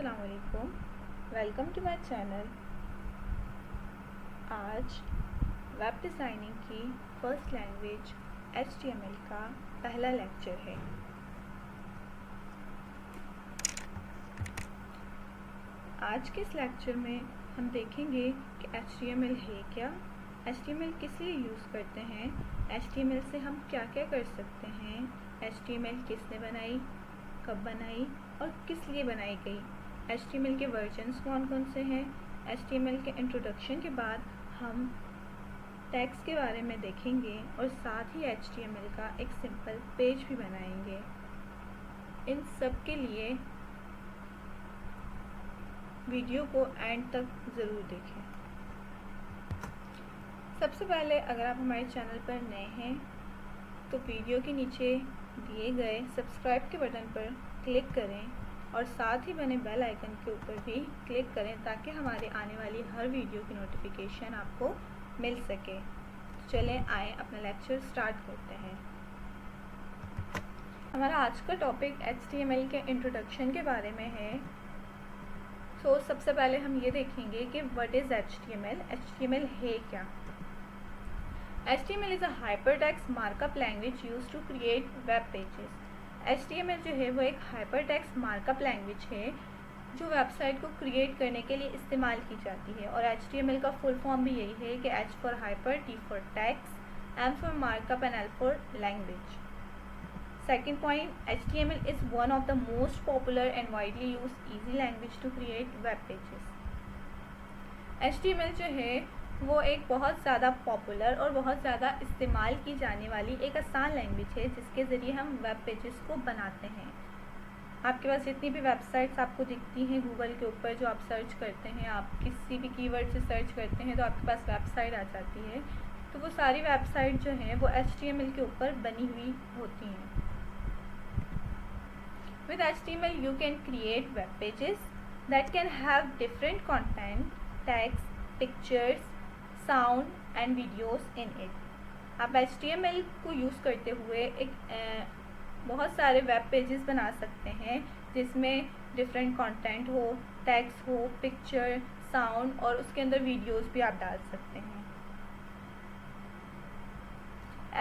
अस्सलामुअलैकुम, welcome to my channel. आज web designing की फ़र्स्ट लैंग्वेज HTML का पहला लेक्चर है। आज के इस लेक्चर में हम देखेंगे कि HTML है क्या, HTML किस लिए यूज़ करते हैं, HTML से हम क्या क्या कर सकते हैं, HTML किसने बनाई, कब बनाई और किस लिए बनाई गई, HTML के वर्जन्स कौन कौन से हैं। HTML के इंट्रोडक्शन के बाद हम टैग्स के बारे में देखेंगे और साथ ही HTML का एक सिंपल पेज भी बनाएंगे। इन सब के लिए वीडियो को एंड तक ज़रूर देखें। सबसे पहले अगर आप हमारे चैनल पर नए हैं तो वीडियो के नीचे दिए गए सब्सक्राइब के बटन पर क्लिक करें और साथ ही बने बेल आइकन के ऊपर भी क्लिक करें ताकि हमारे आने वाली हर वीडियो की नोटिफिकेशन आपको मिल सके। तो चलें आए अपना लेक्चर स्टार्ट करते हैं। हमारा आज का टॉपिक HTML के इंट्रोडक्शन के बारे में है। तो सबसे पहले हम ये देखेंगे कि व्हाट इज़ HTML। HTML है क्या। HTML is a hypertext markup language used to create web pages. HTML जो है वो एक hypertext markup language है जो वेबसाइट को क्रिएट करने के लिए इस्तेमाल की जाती है। और HTML का फुल फॉर्म भी यही है कि H for hyper, T for text, M for markup and L for language. Second point, HTML is one of the most popular and widely used easy language to create web pages. HTML जो है वो एक बहुत ज़्यादा popular और बहुत ज़्यादा इस्तेमाल की जाने वाली एक आसान लैंग्वेज है जिसके ज़रिए हम वेब पेजेस को बनाते हैं। आपके पास जितनी भी वेबसाइट्स आपको दिखती हैं गूगल के ऊपर, जो आप सर्च करते हैं, आप किसी भी कीवर्ड से सर्च करते हैं तो आपके पास वेबसाइट आ जाती है। तो वो सारी वेबसाइट जो हैं वो HTML के ऊपर बनी हुई होती हैं। With HTML you can create web pages that can have different content, text, pictures, sound and videos in it. आप HTML को यूज़ करते हुए एक बहुत सारे वेब पेजेस बना सकते हैं जिसमें डिफरेंट कंटेंट हो, टेक्स्ट हो, पिक्चर, साउंड और उसके अंदर वीडियोस भी आप डाल सकते हैं।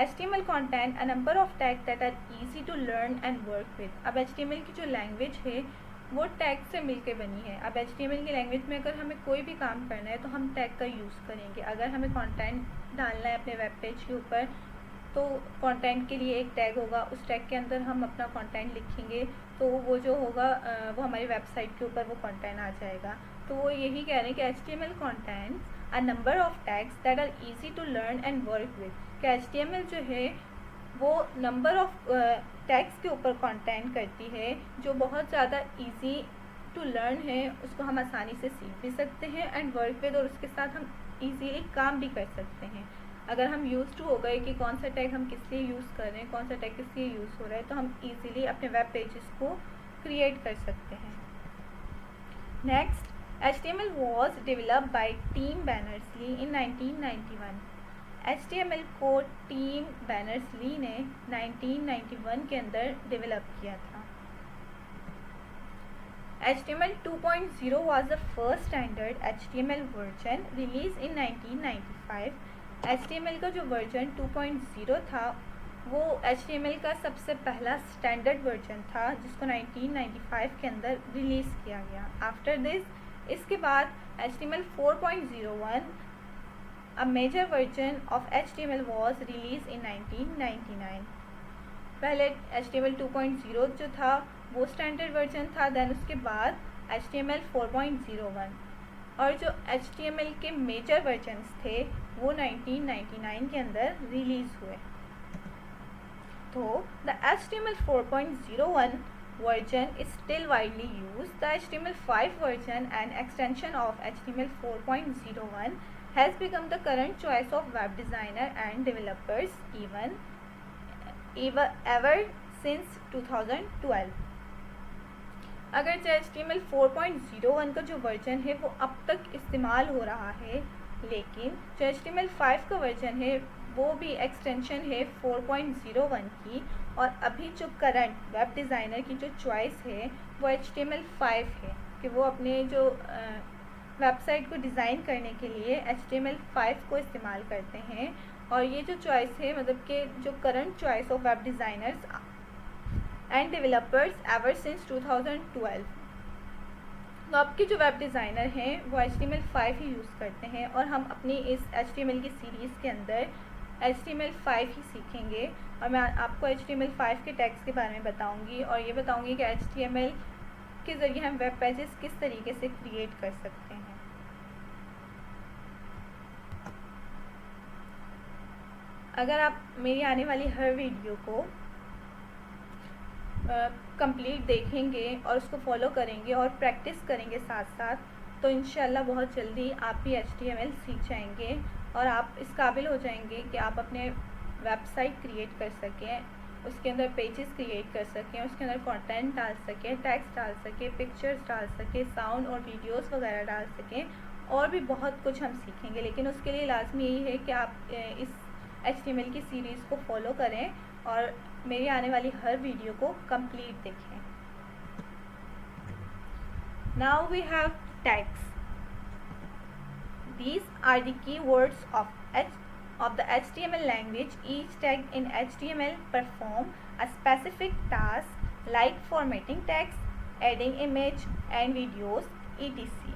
HTML content a number of tags that are easy to learn and work with। अब HTML की जो लैंग्वेज है वो टैग से मिलके बनी है। अब HTML की लैंग्वेज में अगर हमें कोई भी काम करना है तो हम टैग का यूज़ करेंगे। अगर हमें कंटेंट डालना है अपने वेब पेज के ऊपर तो कंटेंट के लिए एक टैग होगा, उस टैग के अंदर हम अपना कंटेंट लिखेंगे तो वो जो होगा वो हमारी वेबसाइट के ऊपर वो कंटेंट आ जाएगा। तो वो यही कह रहे हैं कि HTML content a number of tags that are easy to learn and work with. कि HTML जो है वो नंबर ऑफ टैग्स के ऊपर कंटेंट करती है जो बहुत ज़्यादा इजी टू लर्न है, उसको हम आसानी से सीख भी सकते हैं एंड वर्क विद, और उसके साथ हम इजीली काम भी कर सकते हैं। अगर हम यूज़ टू हो गए कि कौन सा टैग हम किस लिए यूज़ कर रहे हैं, कौन सा टैग किस लिए यूज़ हो रहा है, तो हम इजीली अपने वेब पेजेस को क्रिएट कर सकते हैं। Next, HTML was developed by Tim Berners-Lee in 1991। HTML को टीम बैनर्स-ली ने 1991 के अंदर डेवलप किया था। HTML 2.0 was the first standard HTML version released in 1995। HTML का जो वर्जन 2.0 था वो HTML का सबसे पहला स्टैंडर्ड वर्जन था जिसको 1995 के अंदर रिलीज़ किया गया। आफ्टर दिस, इसके बाद HTML 4.01 A major version of HTML was released in 1999। पहले HTML 2.0 जो था वो स्टैंडर्ड वर्जन था, देन उसके बाद HTML 4.01 और जो HTML के मेजर वर्जन्स थे वो 1999 के अंदर रिलीज़ हुए। तो the HTML 4.01 version is still widely used। The HTML 5 version, an extension of HTML 4.01, has become the current choice of web designer and developers ever since 2012। अगर जो HTML 4.01 का जो वर्जन है वो अब तक इस्तेमाल हो रहा है, लेकिन जो HTML 5 का वर्जन है वो भी एक्सटेंशन है 4.01 की, और अभी जो करंट वेब डिज़ाइनर की जो चॉइस है वो HTML 5 है। कि वो अपने जो वेबसाइट को डिज़ाइन करने के लिए HTML5 को इस्तेमाल करते हैं। और ये जो चॉइस है मतलब कि जो current choice of web designers and developers ever since 2012, तो आपके जो वेब डिज़ाइनर हैं वो HTML5 ही यूज़ करते हैं। और हम अपनी इस HTML की सीरीज़ के अंदर HTML5 ही सीखेंगे। और मैं आपको HTML5 के टैग्स के बारे में बताऊंगी और ये बताऊंगी कि HTML के ज़रिए हम वेब पेजेस किस तरीके से क्रिएट कर सकते हैं। अगर आप मेरी आने वाली हर वीडियो को कंप्लीट देखेंगे और उसको फॉलो करेंगे और प्रैक्टिस करेंगे साथ साथ, तो इंशाल्लाह बहुत जल्दी आप भी HTML सीख जाएंगे और आप इस काबिल हो जाएंगे कि आप अपने वेबसाइट क्रिएट कर सकें, उसके अंदर पेजेस क्रिएट कर सकें, उसके अंदर कंटेंट डाल सकें, टेक्स्ट डाल सकें, पिक्चर्स डाल सकें, साउंड और वीडियोस वगैरह डाल सकें, और भी बहुत कुछ हम सीखेंगे। लेकिन उसके लिए लाजमी यही है कि आप इस HTML की सीरीज़ को फॉलो करें और मेरी आने वाली हर वीडियो को कंप्लीट देखें। Now we have tags. These are the keywords of the HTML language. Each tag in HTML perform a specific task like formatting text, adding image and videos, etc.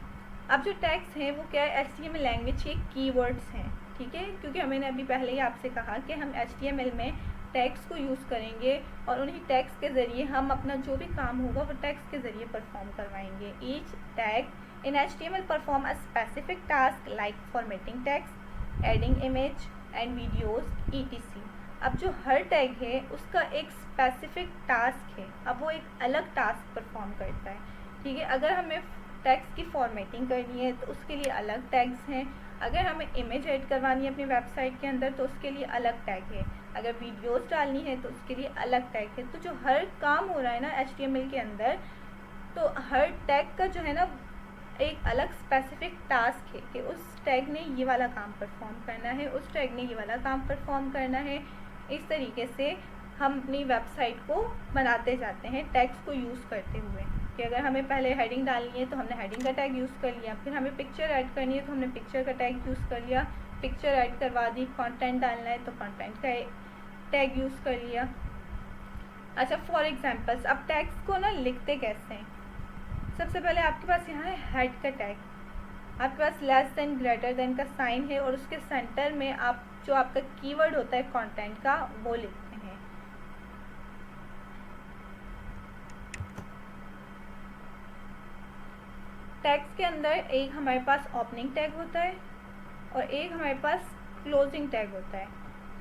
अब जो टैग्स हैं वो क्या है, HTML language के keywords हैं, ठीक है, क्योंकि मैंने अभी पहले ही आपसे कहा कि हम HTML में टैग्स को यूज़ करेंगे और उन्हीं टैग्स के ज़रिए हम अपना जो भी काम होगा वो टैग्स के ज़रिए परफॉर्म करवाएंगे। Each tag in HTML perform a specific task like formatting text, adding image and videos, etc. अब जो हर टैग है उसका एक स्पेसिफिक टास्क है, अब वो एक अलग टास्क परफॉर्म करता है, ठीक है। अगर हमें टेक्स्ट की फॉर्मेटिंग करनी है तो उसके लिए अलग टैग्स हैं, अगर हमें इमेज ऐड करवानी है अपनी वेबसाइट के अंदर तो उसके लिए अलग टैग है, अगर वीडियोस डालनी है तो उसके लिए अलग टैग है। तो जो हर काम हो रहा है ना HTML के अंदर, तो हर टैग का जो है ना एक अलग स्पेसिफिक टास्क है कि उस टैग ने ये वाला काम परफॉर्म करना है, उस टैग ने ये वाला काम परफॉर्म करना है। इस तरीके से हम अपनी वेबसाइट को बनाते जाते हैं टैग्स को यूज़ करते हुए, कि अगर हमें पहले हेडिंग डालनी है तो हमने हेडिंग का टैग यूज़ कर लिया, फिर हमें पिक्चर ऐड करनी है तो हमने पिक्चर का टैग यूज़ कर लिया, पिक्चर ऐड करवा दी, कंटेंट डालना है तो कंटेंट का टैग यूज़ कर लिया। अच्छा, फॉर एग्जांपल्स अब टैग्स को ना लिखते कैसे हैं। सबसे पहले आपके पास यहाँ है हेड का टैग, आपके पास लेस देन ग्रेटर देन का साइन है और उसके सेंटर में आप जो आपका कीवर्ड होता है कंटेंट का वो लिखते हैं। टैग्स के अंदर एक हमारे पास ओपनिंग टैग होता है और एक हमारे पास क्लोजिंग टैग होता है,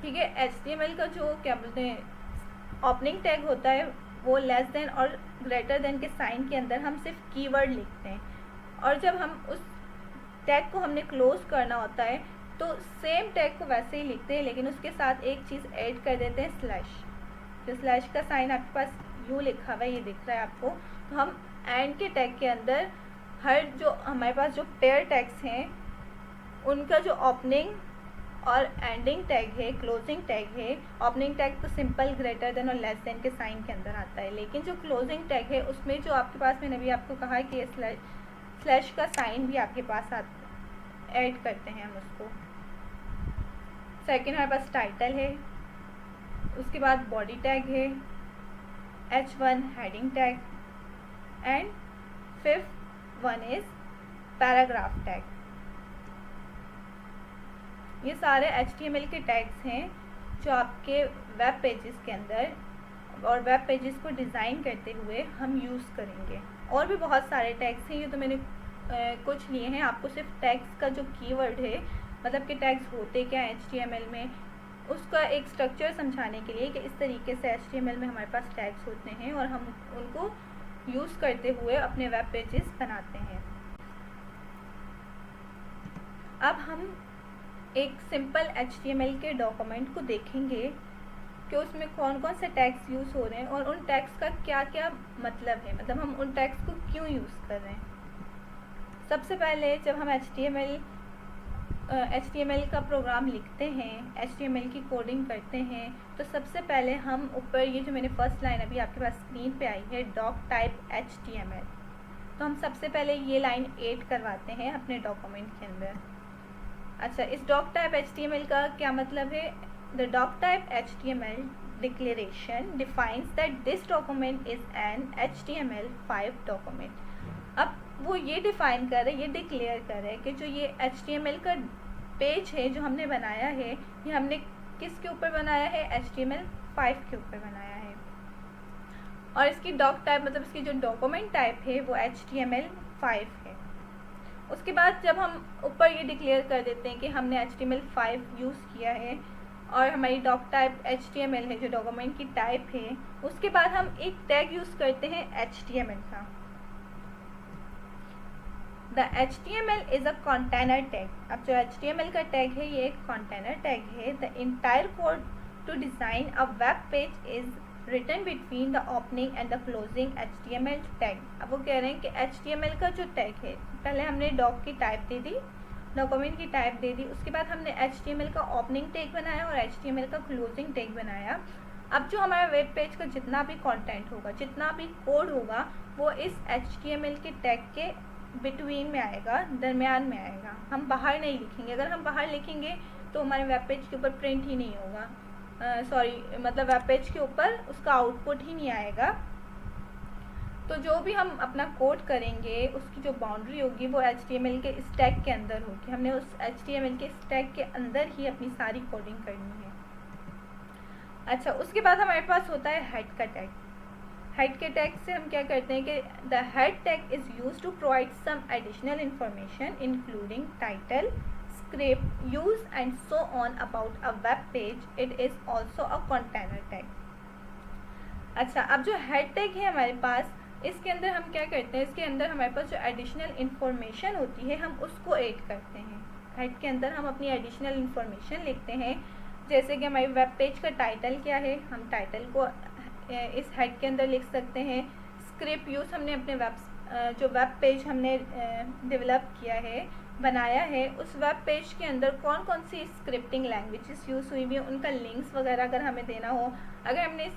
ठीक है। HTML का जो क्या बोलते हैं ओपनिंग टैग होता है वो लेस देन और ग्रेटर देन के साइन के अंदर हम सिर्फ कीवर्ड लिखते हैं, और जब हम उस टैग को हमने क्लोज करना होता है तो सेम टैग को वैसे ही लिखते हैं, लेकिन उसके साथ एक चीज़ ऐड कर देते हैं, स्लैश। जो स्लैश का साइन आपके पास यू लिखा हुआ है, ये दिख रहा है आपको, तो हम एंड के टैग के अंदर हर जो हमारे पास जो पेयर टैग्स हैं उनका जो ओपनिंग और एंडिंग टैग है, क्लोजिंग टैग है, ओपनिंग टैग तो सिंपल ग्रेटर देन और लेस देन के साइन के अंदर आता है, लेकिन जो क्लोजिंग टैग है उसमें जो आपके पास, मैंने अभी आपको कहा कि स्लैश का साइन भी आपके पास ऐड करते हैं हम उसको। सेकेंड हमारे पास टाइटल है, उसके बाद बॉडी टैग है, H1 heading tag and fifth one is paragraph tag. ये सारे HTML के टैग्स हैं जो आपके वेब पेजेस के अंदर और वेब पेजेस को डिज़ाइन करते हुए हम यूज़ करेंगे। और भी बहुत सारे टैग्स हैं, ये तो मैंने कुछ लिए हैं, आपको सिर्फ टैग्स का जो कीवर्ड है मतलब कि टैग्स होते क्या हैं HTML में उसका एक स्ट्रक्चर समझाने के लिए कि इस तरीके से HTML में हमारे पास टैग्स होते हैं और हम उनको यूज़ करते हुए अपने वेब पेजेस बनाते हैं। अब हम एक सिंपल HTML के डॉक्यूमेंट को देखेंगे कि उसमें कौन कौन से टैग्स यूज़ हो रहे हैं और उन टैग्स का क्या क्या मतलब है, मतलब हम उन टैग्स को क्यों यूज़ कर रहे हैं। सबसे पहले जब हम HTML का प्रोग्राम लिखते हैं, HTML की कोडिंग करते हैं, तो सबसे पहले हम ऊपर ये जो मैंने फर्स्ट लाइन अभी आपके पास स्क्रीन पे आई है डॉक टाइप HTML, तो हम सबसे पहले ये लाइन ऐड करवाते हैं अपने डॉक्यूमेंट के अंदर। अच्छा, इस डॉक टाइप HTML का क्या मतलब है? The doc type HTML declaration defines that this document is an HTML5 document। अब वो ये डिफाइन कर रहे हैं, ये डिक्लेयर कर रहे हैं कि जो ये HTML का पेज है जो हमने बनाया है, ये हमने किसके ऊपर बनाया है? HTML5 के ऊपर बनाया है। और इसकी डॉक टाइप मतलब इसकी जो डॉक्यूमेंट टाइप है वो HTML5 है। उसके बाद जब हम ऊपर ये डिक्लेयर कर देते हैं कि हमने HTML5 यूज़ किया है और हमारी डॉक टाइप HTML है जो डॉक्यूमेंट की टाइप है, उसके बाद हम एक टैग यूज़ करते हैं HTML का। The HTML is a container tag. अब जो HTML का टैग है ये एक कंटेनर टैग है। The entire code to design a web page is written between the opening and the closing HTML tag. अब वो कह रहे हैं कि HTML का जो टैग है, पहले हमने डॉक की टाइप दे दी, डॉक्यूमेंट की टाइप दे दी, उसके बाद हमने HTML का ओपनिंग टैग बनाया और HTML का क्लोजिंग टैग बनाया। अब जो हमारा वेब पेज का जितना भी कंटेंट होगा, जितना भी कोड होगा, वो इस HTML के टैग के बिटवीन में आएगा, दरमियान में आएगा। हम बाहर नहीं लिखेंगे। अगर हम बाहर लिखेंगे तो हमारे वेब पेज के ऊपर प्रिंट ही नहीं होगा, मतलब वेब पेज के ऊपर उसका आउटपुट ही नहीं आएगा। तो जो भी हम अपना कोड करेंगे उसकी जो बाउंड्री होगी वो HTML के स्टैक के अंदर होगी। हमने उस HTML के स्टैक के अंदर ही अपनी सारी कोडिंग करनी है। अच्छा, उसके बाद हमारे पास होता है हेड का टैग। हेड के टैग से हम क्या करते हैं कि the head tag is use to provide some additional information including title, script, use and so on about a web page. It is also a container tag. अच्छा, अब जो हेड टैग है हमारे पास, इसके अंदर हम क्या करते हैं, इसके अंदर हमारे पास जो एडिशनल इंफॉर्मेशन होती है हम उसको ऐड करते हैं। हेड के अंदर हम अपनी एडिशनल इंफॉर्मेशन लिखते हैं, जैसे कि हमारी वेब पेज का टाइटल क्या है, हम टाइटल को इस हेड के अंदर लिख सकते हैं। स्क्रिप्ट यूज़ हमने अपने जो वेब पेज हमने डेवलप किया है, बनाया है, उस वेब पेज के अंदर कौन कौन सी स्क्रिप्टिंग लैंग्वेजेस यूज़ हुई हुई है, उनका लिंक्स वगैरह अगर हमें देना हो, अगर हमने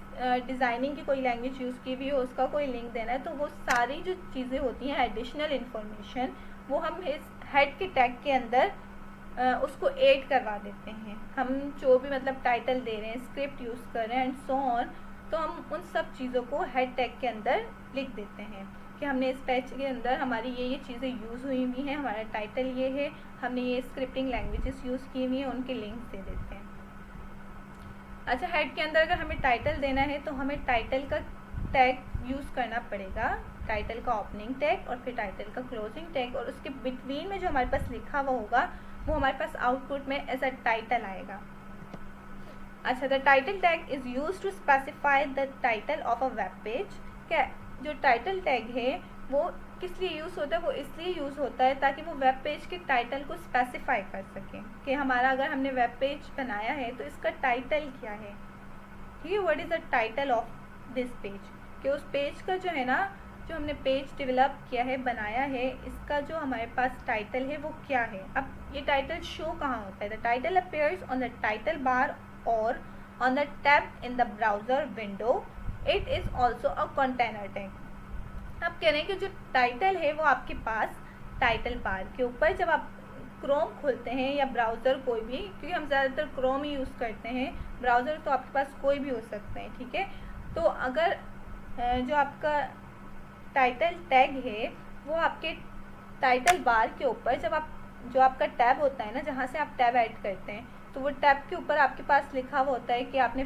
डिज़ाइनिंग की कोई लैंग्वेज यूज़ की हुई हो उसका कोई लिंक देना है, तो वो सारी जो चीज़ें होती हैं एडिशनल इन्फॉर्मेशन, वो हम इस हेड के टैग के अंदर उसको ऐड करवा देते हैं। हम जो भी मतलब टाइटल दे रहे हैं, स्क्रिप्ट यूज़ कर रहे हैं एंड सो ऑन, तो हम उन सब चीज़ों को हेड टैग के अंदर लिख देते हैं कि हमने इस पेज के अंदर हमारी ये चीज़ें यूज़ हुई हुई हैं, हमारा टाइटल ये है, हमने ये स्क्रिप्टिंग लैंग्वेजेस यूज़ की हुई हैं, उनके लिंक्स दे देते हैं। अच्छा, हेड के अंदर अगर हमें टाइटल देना है तो हमें टाइटल का टैग यूज़ करना पड़ेगा, टाइटल का ओपनिंग टैग और फिर टाइटल का क्लोजिंग टैग, और उसके बिटवीन में जो हमारे पास लिखा हुआ होगा वो हमारे पास आउटपुट में एज अ टाइटल आएगा। अच्छा, the title tag is use to specify the title of a web page. क्या जो टाइटल टैग है वो किस लिए यूज़ होता है? वो इसलिए यूज़ होता है ताकि वो वेब पेज के टाइटल को स्पेसिफाई कर सकें कि हमारा अगर हमने वेब पेज बनाया है तो इसका टाइटल क्या है, ठीक है, what is the title of this page, कि उस पेज का जो है ना, जो हमने पेज डेवलप किया है, बनाया है, इसका जो हमारे पास टाइटल है वो क्या है। अब ये टाइटल शो कहाँ होता है? The title appears on the title bar और on the tab in the browser window. It is also a container tag. आप कह रहे हैं कि जो टाइटल है वो आपके पास टाइटल बार के ऊपर, जब आप क्रोम खोलते हैं या ब्राउज़र कोई भी, क्योंकि हम ज़्यादातर क्रोम ही यूज़ करते हैं, ब्राउज़र तो आपके पास कोई भी हो सकते हैं, ठीक है। तो अगर जो आपका टाइटल टैग है वो आपके टाइटल बार के ऊपर, जब आप जो आपका टैब होता है ना, जहाँ से आप टैब ऐड करते हैं, तो वो टैब के ऊपर आपके पास लिखा हुआ होता है कि आपने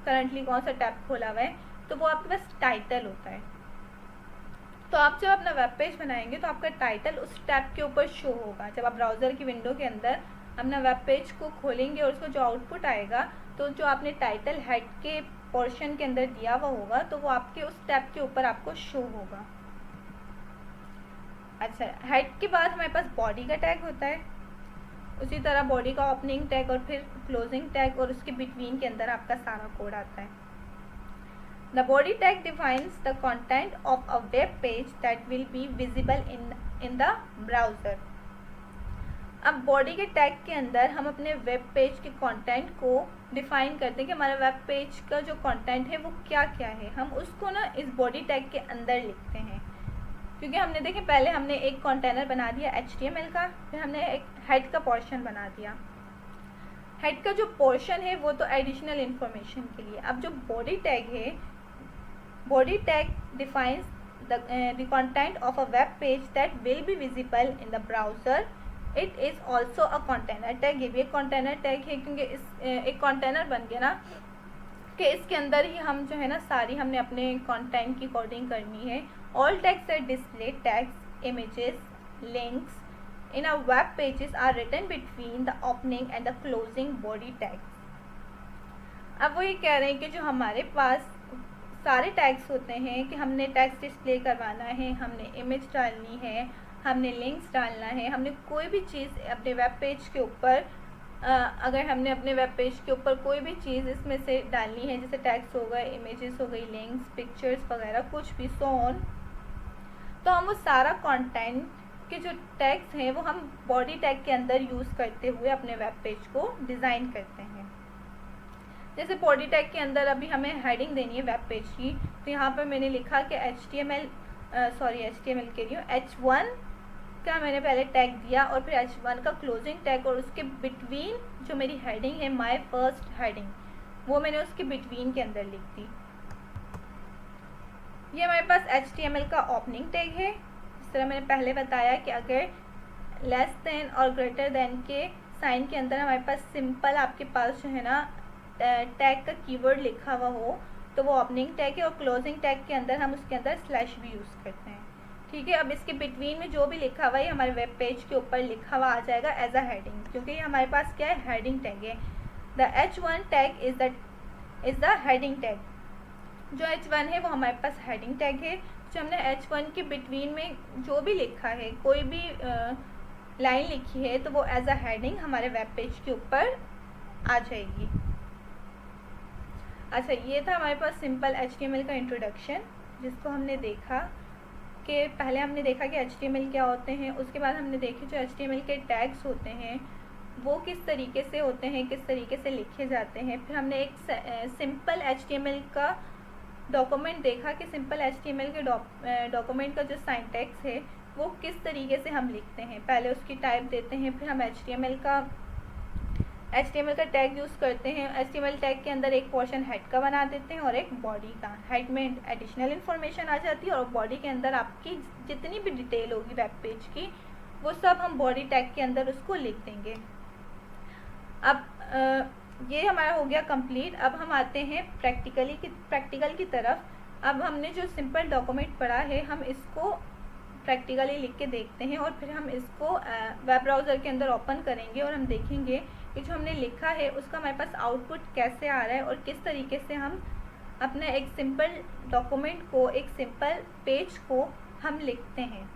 करंटली कौन सा टैब खोला हुआ है, तो वो आपके पास टाइटल होता है। तो आप जब अपना वेब पेज बनाएंगे तो आपका टाइटल उस टैब के ऊपर शो होगा। जब आप ब्राउज़र की विंडो के अंदर अपना वेब पेज को खोलेंगे और उसको जो आउटपुट आएगा, तो जो आपने टाइटल हेड के पोर्शन के अंदर दिया हुआ होगा तो वो आपके उस टैब के ऊपर आपको शो होगा। अच्छा, हेड के बाद हमारे पास बॉडी का टैग होता है, उसी तरह बॉडी का ओपनिंग टैग और फिर क्लोजिंग टैग, और उसके बिटवीन के अंदर आपका सारा कोड आता है। The body tag defines the content of a web page that will be visible in the browser. अब बॉडी के टैग के अंदर हम अपने वेब पेज के कंटेंट को डिफाइन करते हैं कि हमारा वेब पेज का जो कंटेंट है वो क्या क्या है, हम उसको ना इस बॉडी टैग के अंदर लिखते हैं। क्योंकि हमने देखें पहले हमने एक कंटेनर बना दिया HTML का, फिर हमने एक हेड का पोर्शन बना दिया। हेड का जो पोर्शन है वो तो एडिशनल इंफॉर्मेशन के लिए। अब जो बॉडी टैग है, body tag defines the content of a web page that will be visible in the browser. It is also a container tag। ये भी एक container tag है, क्योंकि इस एक container बन गया ना कि इसके अंदर ही हम जो है ना सारी हमने अपने कंटेंट की कोडिंग करनी है। All tags are display tags, images, links in a web pages are written between the opening and the closing body tags। अब वो ये कह रहे हैं कि जो हमारे पास सारे टैग्स होते हैं कि हमने टेक्स्ट डिस्प्ले करवाना है, हमने इमेज डालनी है, हमने लिंक्स डालना है, हमने कोई भी चीज़ अपने वेब पेज के ऊपर अगर हमने अपने वेब पेज के ऊपर कोई भी चीज़ इसमें से डालनी है, जैसे टैग्स हो गए, इमेजेस हो गई, लिंक्स, पिक्चर्स वगैरह कुछ भी सो ऑन, तो हम वो सारा कंटेंट के जो टैग्स हैं वो हम बॉडी टैग के अंदर यूज़ करते हुए अपने वेब पेज को डिज़ाइन करते हैं। जैसे बॉडी टैग के अंदर अभी हमें हेडिंग देनी है वेब पेज की, तो यहाँ पर मैंने लिखा कि HTML के लिए H1 का मैंने पहले टैग दिया और फिर H1 का क्लोजिंग टैग, और उसके बिटवीन जो मेरी हेडिंग है माय फर्स्ट हेडिंग, वो मैंने उसके बिटवीन के अंदर लिख दी। ये हमारे पास HTML का ओपनिंग टैग है। जिस तरह मैंने पहले बताया कि अगर लेस देन और ग्रेटर देन के साइन के अंदर हमारे पास सिंपल आपके पास जो है ना टैग का कीवर्ड लिखा हुआ हो तो वो ओपनिंग टैग है, और क्लोजिंग टैग के अंदर हम उसके अंदर स्लैश भी यूज़ करते हैं। ठीक है, अब इसके बिटवीन में जो भी लिखा हुआ है हमारे वेब पेज के ऊपर लिखा हुआ आ जाएगा एज अ हेडिंग, क्योंकि हमारे पास क्या है, हेडिंग टैग है। The H1 tag is the heading tag. जो H1 है वो हमारे पास हेडिंग टैग है। जो हमने H1 के बिटवीन में जो भी लिखा है, कोई भी लाइन लिखी है, तो वो एज अ हेडिंग हमारे वेब पेज के ऊपर आ जाएगी। अच्छा, ये था हमारे पास सिंपल HTML का इंट्रोडक्शन, जिसको हमने देखा कि पहले हमने देखा कि HTML क्या होते हैं, उसके बाद हमने देखे जो HTML के टैग्स होते हैं वो किस तरीके से होते हैं, किस तरीके से लिखे जाते हैं। फिर हमने एक सिंपल HTML का डॉक्यूमेंट देखा कि सिंपल HTML के डॉक्यूमेंट का जो सिंटैक्स है वो किस तरीके से हम लिखते हैं। पहले उसकी टाइप देते हैं, फिर हम HTML का टैग यूज़ करते हैं। HTML टैग के अंदर एक पोर्शन हेड का बना देते हैं और एक बॉडी का। हेड में एडिशनल इन्फॉर्मेशन आ जाती है और बॉडी के अंदर आपकी जितनी भी डिटेल होगी वेब पेज की वो सब हम बॉडी टैग के अंदर उसको लिख देंगे। अब ये हमारा हो गया कंप्लीट। अब हम आते हैं प्रैक्टिकल की तरफ। अब हमने जो सिंपल डॉक्यूमेंट पढ़ा है हम इसको प्रैक्टिकली लिख के देखते हैं और फिर हम इसको वेब ब्राउज़र के अंदर ओपन करेंगे और हम देखेंगे कि जो हमने लिखा है उसका हमारे पास आउटपुट कैसे आ रहा है और किस तरीके से हम अपने एक सिंपल डॉक्यूमेंट को, एक सिंपल पेज को हम लिखते हैं।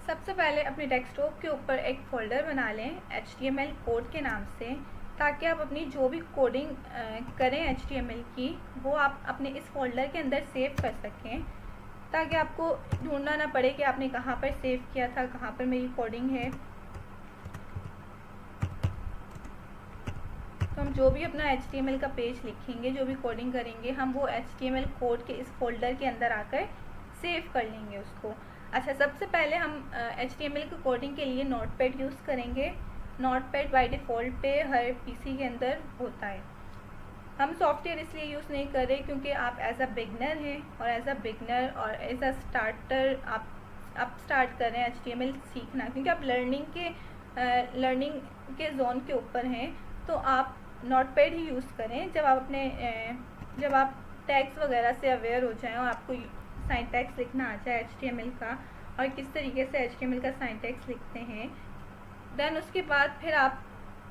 सबसे पहले अपने डेस्कटॉप के ऊपर एक फ़ोल्डर बना लें HTML कोड के नाम से, ताकि आप अपनी जो भी कोडिंग करें HTML की वो आप अपने इस फोल्डर के अंदर सेव कर सकें, ताकि आपको ढूंढना ना पड़े कि आपने कहाँ पर सेव किया था, कहाँ पर मेरी कोडिंग है। तो हम जो भी अपना HTML का पेज लिखेंगे, जो भी कोडिंग करेंगे, हम वो HTML कोड के इस फोल्डर के अंदर आकर सेव कर लेंगे उसको। अच्छा, सबसे पहले हम HTML की कोडिंग के लिए नोटपैड यूज़ करेंगे। नोटपैड बाय डिफ़ॉल्ट पे हर पीसी के अंदर होता है। हम सॉफ्टवेयर इसलिए यूज़ नहीं कर रहे क्योंकि आप एज अ बिगनर हैं और एज अ बिगनर और एज अ स्टार्टर आप स्टार्ट कर रहे हैं HTML सीखना, क्योंकि आप लर्निंग के जोन के ऊपर हैं। तो आप नोटपैड ही यूज़ करें जब आप टैग्स वगैरह से अवेयर हो जाएं और आपको सिंटैक्स लिखना आ जाए HTML का और किस तरीके से HTML का सिंटैक्स लिखते हैं। देन उसके बाद फिर आप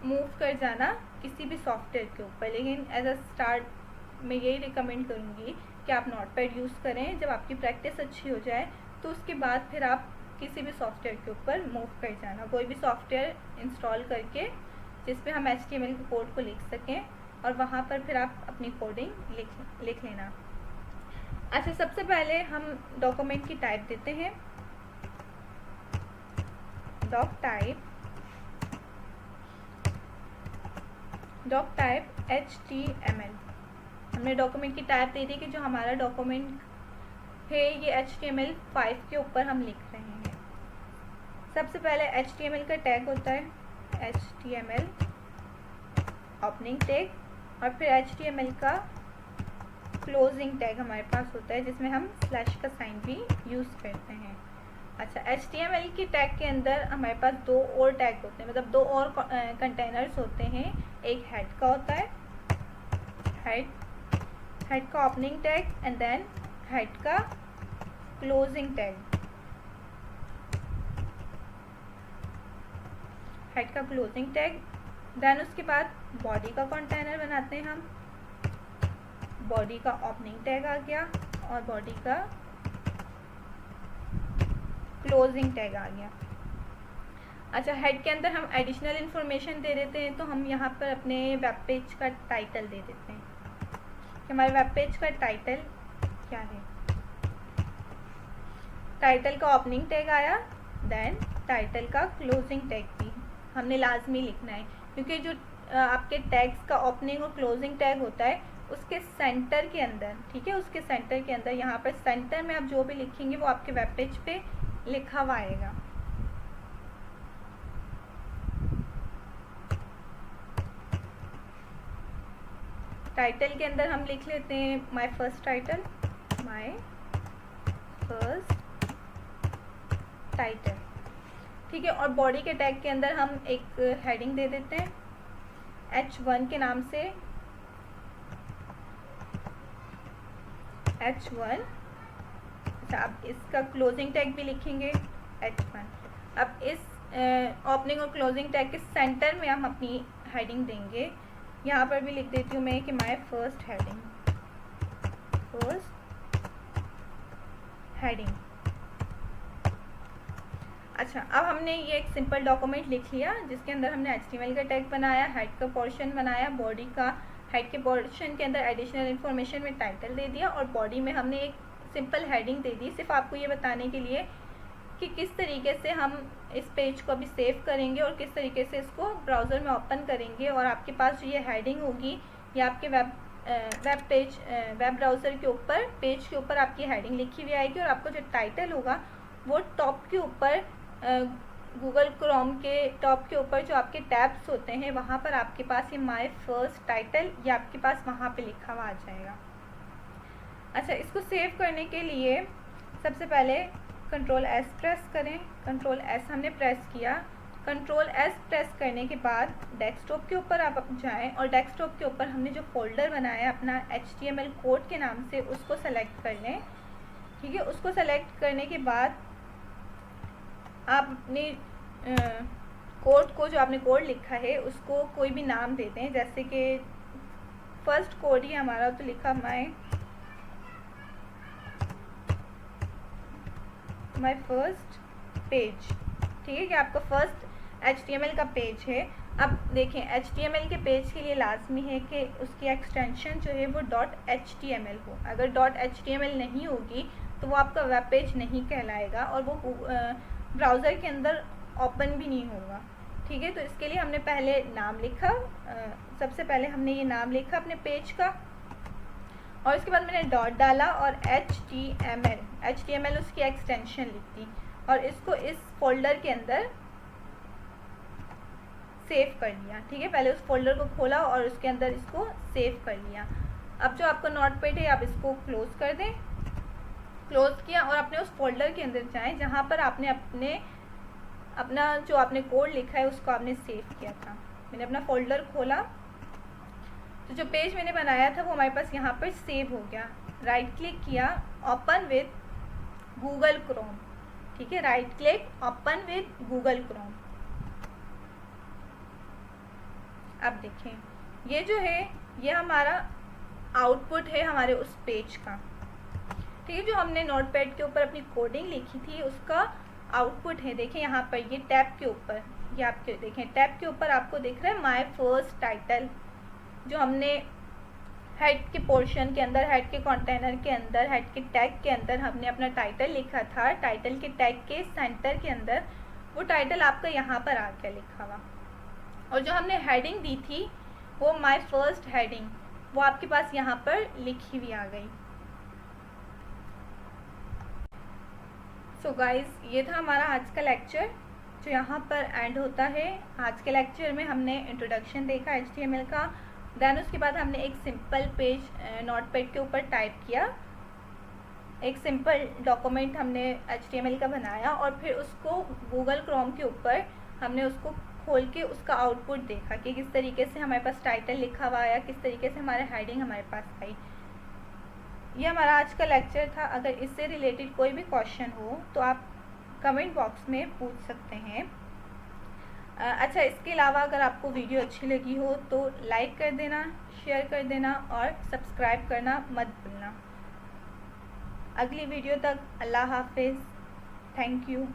मूव कर जाना किसी भी सॉफ्टवेयर के ऊपर। लेकिन एज अ स्टार्ट मैं यही रिकमेंड करूँगी कि आप नोटपैड यूज़ करें। जब आपकी प्रैक्टिस अच्छी हो जाए तो उसके बाद फिर आप किसी भी सॉफ्टवेयर के ऊपर मूव कर जाना, कोई भी सॉफ्टवेयर इंस्टॉल करके जिस पे हम HTML के कोड को लिख सकें और वहाँ पर फिर आप अपनी कोडिंग लिख लेना। अच्छा, सबसे पहले हम डॉक्यूमेंट की टाइप देते हैं, डॉक टाइप HTML। हमने डॉक्यूमेंट की टाइप दे दी कि जो हमारा डॉक्यूमेंट है ये HTML5 के ऊपर हम लिख रहे हैं। सबसे पहले HTML का टैग होता है HTML ओपनिंग टैग, और फिर HTML का क्लोजिंग टैग हमारे पास होता है जिसमें हम स्लैश का साइन भी यूज़ करते हैं। अच्छा, HTML की टैग के अंदर हमारे पास दो और टैग होते हैं, मतलब दो और कंटेनर्स होते हैं। एक हेड का होता है, हेड का opening tag, and then head का क्लोजिंग टैग, हेड का क्लोजिंग टैग। देन उसके बाद बॉडी का कंटेनर बनाते हैं हम, बॉडी का ओपनिंग टैग आ गया और बॉडी का क्लोजिंग टैग आ गया। अच्छा, हेड के अंदर हम एडिशनल इन्फॉर्मेशन दे देते हैं, तो हम यहाँ पर अपने वेब पेज का टाइटल दे देते हैं कि हमारे वेब पेज का टाइटल क्या है। टाइटल का ओपनिंग टैग आया, देन टाइटल का क्लोजिंग टैग भी हमने लाजमी लिखना है, क्योंकि जो आपके टैग्स का ओपनिंग और क्लोजिंग टैग होता है उसके सेंटर के अंदर, ठीक है, उसके सेंटर के अंदर यहाँ पर सेंटर में आप जो भी लिखेंगे वो आपके वेब पेज पे लिखा हुआ आएगा। टाइटल के अंदर हम लिख लेते हैं my first title, my first title, ठीक है। और बॉडी के टैग के अंदर हम एक हेडिंग दे देते हैं H1 के नाम से, H1। अच्छा, अब इसका क्लोजिंग टैग भी लिखेंगे H1। अब इस ओपनिंग और क्लोजिंग टैग के सेंटर में हम अपनी हेडिंग देंगे। यहाँ पर भी लिख देती हूँ मैं कि माय फर्स्ट हेडिंग। अच्छा, अब हमने ये एक सिंपल डॉक्यूमेंट लिख लिया जिसके अंदर हमने HTML का टैग बनाया, हेड का पोर्शन बनाया, बॉडी का हेड के पोर्शन के अंदर एडिशनल इन्फॉर्मेशन में टाइटल दे दिया, और बॉडी में हमने एक सिंपल हेडिंग दे दी, सिर्फ आपको ये बताने के लिए कि किस तरीके से हम इस पेज को अभी सेव करेंगे और किस तरीके से इसको ब्राउज़र में ओपन करेंगे। और आपके पास जो ये हेडिंग होगी ये आपके वेब ब्राउज़र के ऊपर, पेज के ऊपर आपकी हेडिंग लिखी हुई आएगी, और आपको जो टाइटल होगा वो टॉप के ऊपर, गूगल क्रोम के टॉप के ऊपर जो आपके टैब्स होते हैं वहाँ पर आपके पास ये माय फर्स्ट टाइटल ये आपके पास वहाँ पे लिखा हुआ आ जाएगा। अच्छा, इसको सेव करने के लिए सबसे पहले Ctrl+S प्रेस करें। Ctrl+S हमने प्रेस किया। Ctrl+S प्रेस करने के बाद डेस्कटॉप के ऊपर आप जाएं, और डेस्कटॉप के ऊपर हमने जो फोल्डर बनाया अपना HTML कोड के नाम से उसको सेलेक्ट कर लें, ठीक है। उसको सेलेक्ट करने के बाद आप अपने कोड को, जो आपने कोड लिखा है उसको कोई भी नाम दे दें, जैसे कि फर्स्ट कोड ही हमारा तो लिखा माय फर्स्ट पेज, ठीक है, कि आपका फर्स्ट HTML का पेज है। अब देखें, HTML के पेज के लिए लाजमी है कि उसकी एक्सटेंशन जो है वो .html हो। अगर .html नहीं होगी तो वो आपका वेब पेज नहीं कहलाएगा और वो ब्राउज़र के अंदर ओपन भी नहीं होगा, ठीक है। तो इसके लिए हमने पहले नाम लिखा, सबसे पहले हमने ये नाम लिखा अपने पेज का, और उसके बाद मैंने डॉट डाला और HTML उसकी एक्सटेंशन लिख दी, और इसको इस फोल्डर के अंदर सेव कर लिया, ठीक है। पहले उस फोल्डर को खोला और उसके अंदर इसको सेव कर लिया। अब जो आपका नोटपैड है आप इसको क्लोज कर दें। क्लोज किया और अपने उस फोल्डर के अंदर जाएं जहाँ पर आपने अपना जो आपने कोड लिखा है उसको आपने सेव किया था। मैंने अपना फोल्डर खोला तो जो पेज मैंने बनाया था वो हमारे पास यहाँ पर सेव हो गया। राइट क्लिक किया, ओपन विद गूगल क्रोम, ठीक है, right click open with Google Chrome. अब देखें, ये जो है ये हमारा आउटपुट है हमारे उस पेज का, ठीक है, जो हमने नोटपैड के ऊपर अपनी कोडिंग लिखी थी उसका आउटपुट है। देखें यहाँ पर ये टैब के ऊपर, ये आपके देखें टैब के ऊपर आपको दिख रहा है माय फर्स्ट टाइटल, जो हमने हेड के पोर्शन के अंदर, हेड के कंटेनर के अंदर, हेड के टैग के अंदर हमने अपना टाइटल लिखा था। टाइटल के टैग के सेंटर के अंदर वो टाइटल आपका यहाँ पर आ गया लिखा हुआ, और जो हमने हेडिंग दी थी वो माय फर्स्ट हेडिंग वो आपके पास यहाँ पर लिखी हुई आ गई। सो गाइस, ये था हमारा आज का लेक्चर जो यहाँ पर एंड होता है। आज के लेक्चर में हमने इंट्रोडक्शन देखा HTML का, देन उसके बाद हमने एक सिंपल पेज नोटपैड के ऊपर टाइप किया, एक सिंपल डॉक्यूमेंट हमने HTML का बनाया और फिर उसको गूगल क्रोम के ऊपर हमने उसको खोल के उसका आउटपुट देखा कि किस तरीके से हमारे पास टाइटल लिखा हुआ आया, किस तरीके से हमारे हेडिंग हमारे पास आई। ये हमारा आज का लेक्चर था। अगर इससे रिलेटेड कोई भी क्वेश्चन हो तो आप कमेंट बॉक्स में पूछ सकते हैं। अच्छा, इसके अलावा अगर आपको वीडियो अच्छी लगी हो तो लाइक कर देना, शेयर कर देना और सब्सक्राइब करना मत भूलना। अगली वीडियो तक अल्लाह हाफिज़। Thank you.